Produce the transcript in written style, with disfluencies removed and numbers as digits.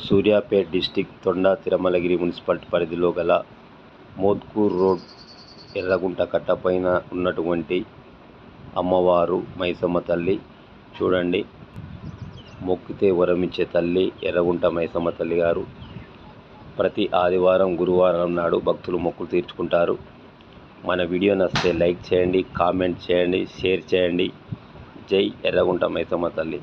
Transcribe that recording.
Suryapet district తొండా Tirumalagiri municipality పరిధిలో గల Mothkur road Erragunta కట్టపైన ఉన్నటువంటి అమ్మవారు మైసమ్మ తల్లి. చూడండి, మొక్కితే వరమిచ్చే తల్లి ఎర్రగుంట మైసమ్మ తల్లి గారు. ప్రతి ఆదివారం గురువారం నాడు భక్తులు మొక్కులు తీర్చుకుంటారు. మన వీడియో నచ్చితే లైక్ చేయండి, కామెంట్ చేయండి, షేర్ చేయండి. జై ఎర్రగుంట మైసమ్మ తల్లి.